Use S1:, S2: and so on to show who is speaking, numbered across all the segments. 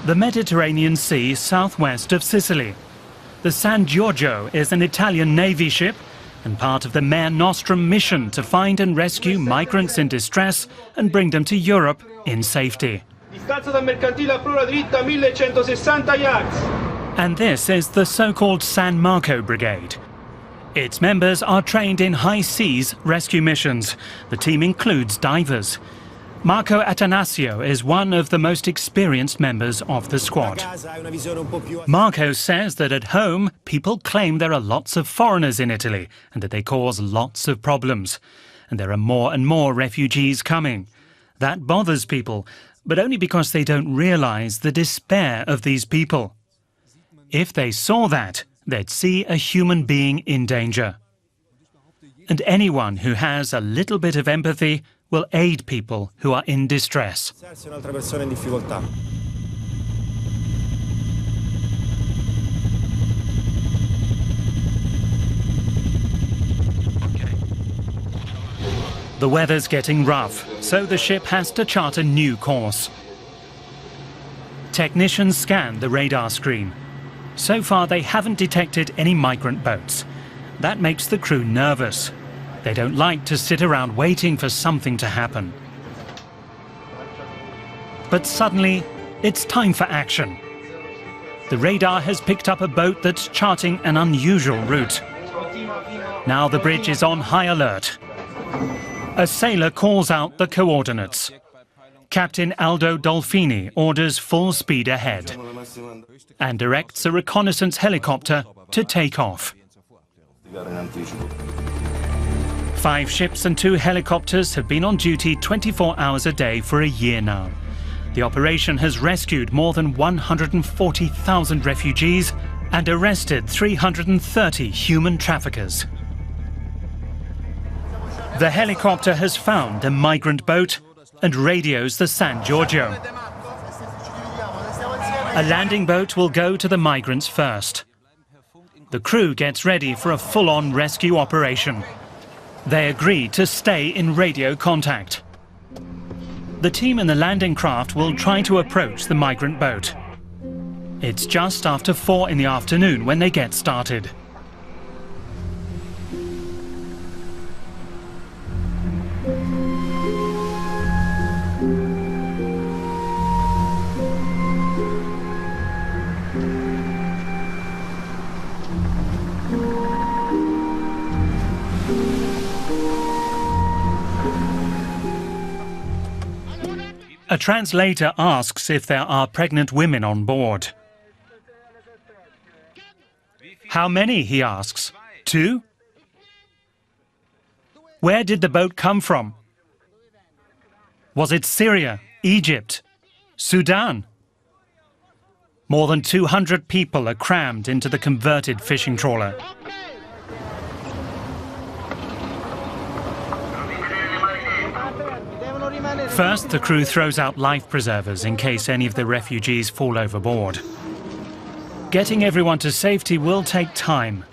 S1: the Mediterranean Sea southwest of Sicily. The San Giorgio is an Italian Navy ship and part of the Mare Nostrum mission to find and rescue migrants in distress and bring them to Europe in safety. And this is the so-called San Marco Brigade. Its members are trained in high seas rescue missions. The team includes divers. Marco Atanasio is one of the most experienced members of the squad. Marco says that at home, people claim there are lots of foreigners in Italy and that they cause lots of problems. And there are more and more refugees coming. That bothers people, but only because they don't realize the despair of these people. If they saw that, they'd see a human being in danger. And anyone who has a little bit of empathy will aid people who are in distress. The weather's getting rough, so the ship has to chart a new course. Technicians scan the radar screen. So far, they haven't detected any migrant boats. That makes the crew nervous. They don't like to sit around waiting for something to happen. But suddenly, it's time for action. The radar has picked up a boat that's charting an unusual route. Now the bridge is on high alert. A sailor calls out the coordinates. Captain Aldo Dolfini orders full speed ahead and directs a reconnaissance helicopter to take off. 5 ships and 2 helicopters have been on duty 24 hours a day for a year now. The operation has rescued more than 140,000 refugees and arrested 330 human traffickers. The helicopter has found a migrant boat and radios the San Giorgio. A landing boat will go to the migrants first. The crew gets ready for a full-on rescue operation. They agree to stay in radio contact. The team in the landing craft will try to approach the migrant boat. It's just after 4 in the afternoon when they get started. A translator asks if there are pregnant women on board. How many, he asks. 2? Where did the boat come from? Was it Syria, Egypt, Sudan? More than 200 people are crammed into the converted fishing trawler. First, the crew throws out life preservers in case any of the refugees fall overboard. Getting everyone to safety will take time.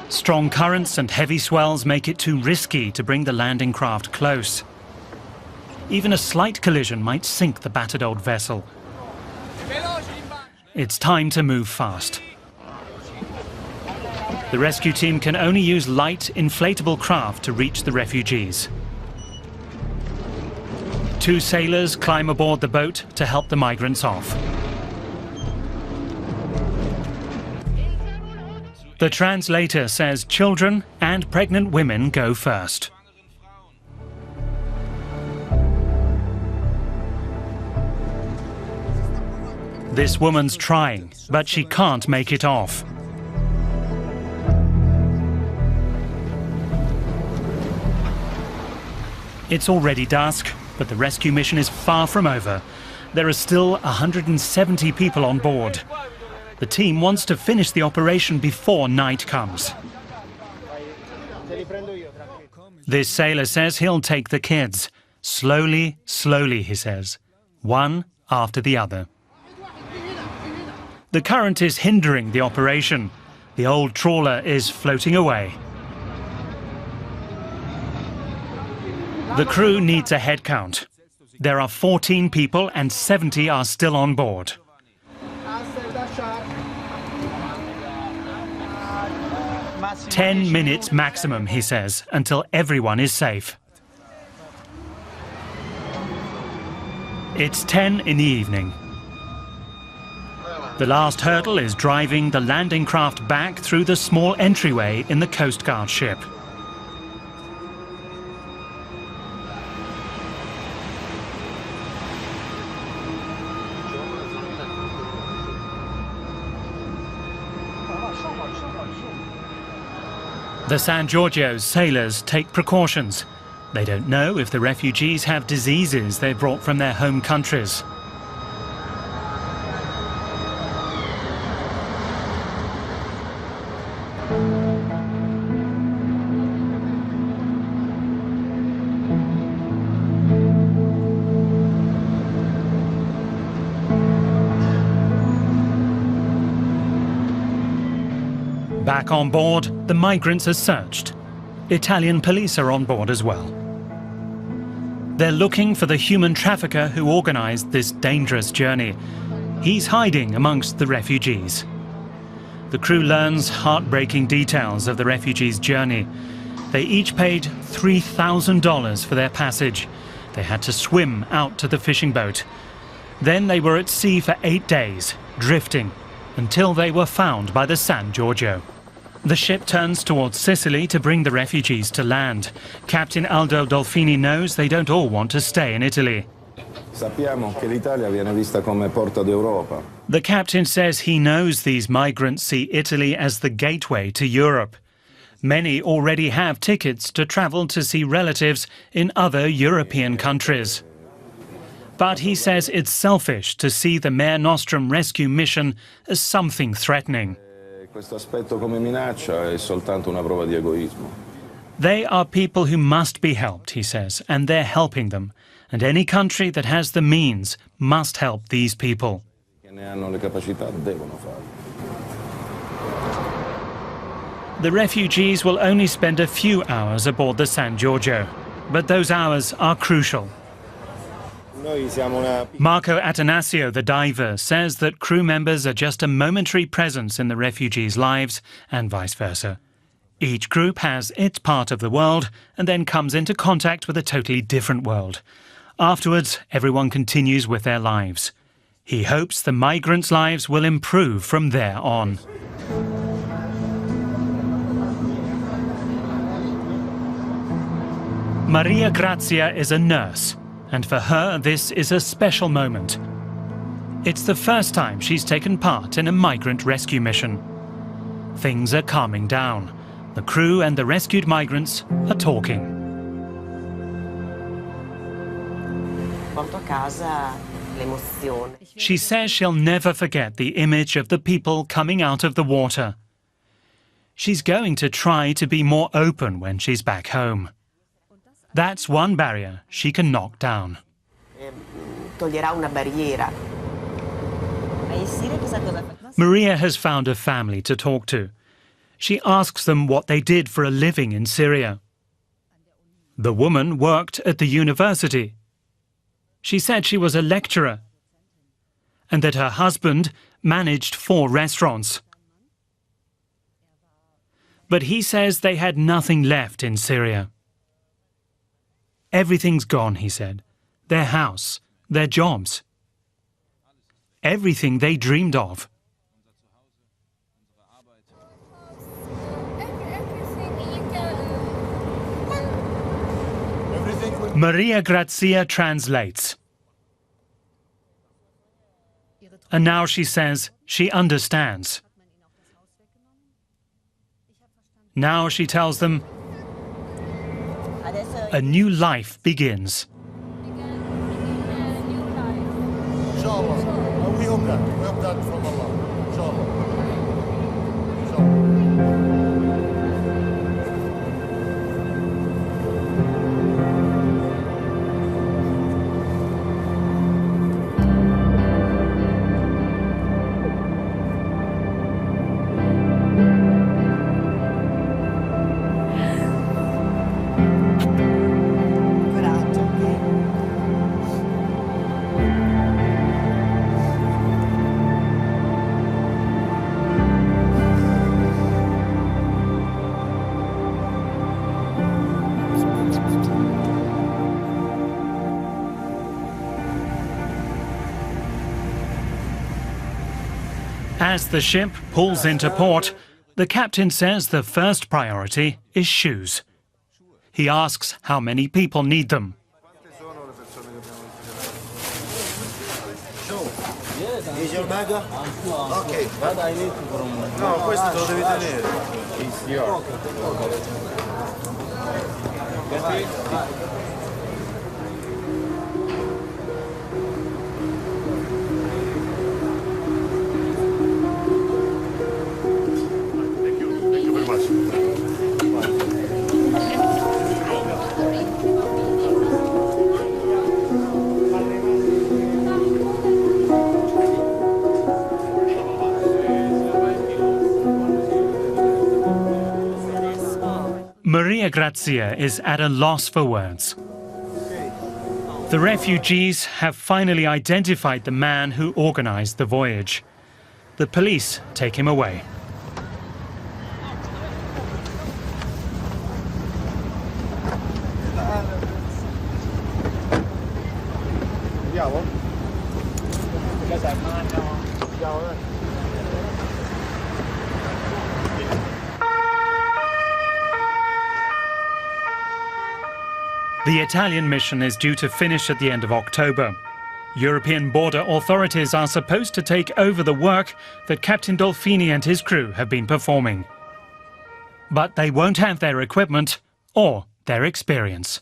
S1: Strong currents and heavy swells make it too risky to bring the landing craft close. Even a slight collision might sink the battered old vessel. It's time to move fast. The rescue team can only use light, inflatable craft to reach the refugees. 2 sailors climb aboard the boat to help the migrants off. The translator says children and pregnant women go first. This woman's trying, but she can't make it off. It's already dusk, but the rescue mission is far from over. There are still 170 people on board. The team wants to finish the operation before night comes. This sailor says he'll take the kids. Slowly, slowly, he says. One after the other. The current is hindering the operation. The old trawler is floating away. The crew needs a head count. There are 14 people and 70 are still on board. 10 minutes maximum, he says, until everyone is safe. It's 10 in the evening. The last hurdle is driving the landing craft back through the small entryway in the Coast Guard ship. The San Giorgio's sailors take precautions. They don't know if the refugees have diseases they brought from their home countries. Back on board, the migrants are searched. Italian police are on board as well. They're looking for the human trafficker who organised this dangerous journey. He's hiding amongst the refugees. The crew learns heartbreaking details of the refugees' journey. They each paid $3,000 for their passage. They had to swim out to the fishing boat. Then they were at sea for 8 days, drifting, until they were found by the San Giorgio. The ship turns towards Sicily to bring the refugees to land. Captain Aldo Dolfini knows they don't all want to stay in Italy.
S2: Sappiamo che l'Italia viene vista come porta d'Europa.
S1: The captain says he knows these migrants see Italy as the gateway to Europe. Many already have tickets to travel to see relatives in other European countries. But he says it's selfish to see the Mare Nostrum rescue mission as something threatening.
S2: Questo aspetto come minaccia è soltanto una prova di egoismo.
S1: They are people who must be helped, he says, and they're helping them. And any country that has the means must help these people.
S2: Che ne hanno le capacità devono farlo.
S1: The refugees will only spend a few hours aboard the San Giorgio, but those hours are crucial. Marco Atanasio, the diver, says that crew members are just a momentary presence in the refugees' lives and vice versa. Each group has its part of the world and then comes into contact with a totally different world. Afterwards, everyone continues with their lives. He hopes the migrants' lives will improve from there on. Maria Grazia is a nurse, and for her this is a special moment. It's the first time she's taken part in a migrant rescue mission. Things are calming down. The crew and the rescued migrants are talking. She says she'll never forget the image of the people coming out of the water. She's going to try to be more open when she's back home. That's one barrier she can knock down. Maria has found a family to talk to. She asks them what they did for a living in Syria. The woman worked at the university. She said she was a lecturer and that her husband managed 4 restaurants. But he says they had nothing left in Syria. Everything's gone, he said. Their house, their jobs. Everything they dreamed of. Maria Grazia translates. And now she says she understands. Now she tells them a new life begins.
S3: We hope that from Allah. Inshallah.
S1: As the ship pulls into port, the captain says the first priority is shoes. He asks how many people need them.
S3: Is your mega? Okay. What I need from... No, questo te lo devi tenere. It's yours. Thank you very much.
S1: Maria Grazia is at a loss for words. The refugees have finally identified the man who organized the voyage. The police take him away. The Italian mission is due to finish at the end of October. European border authorities are supposed to take over the work that Captain Dolfini and his crew have been performing. But they won't have their equipment or their experience.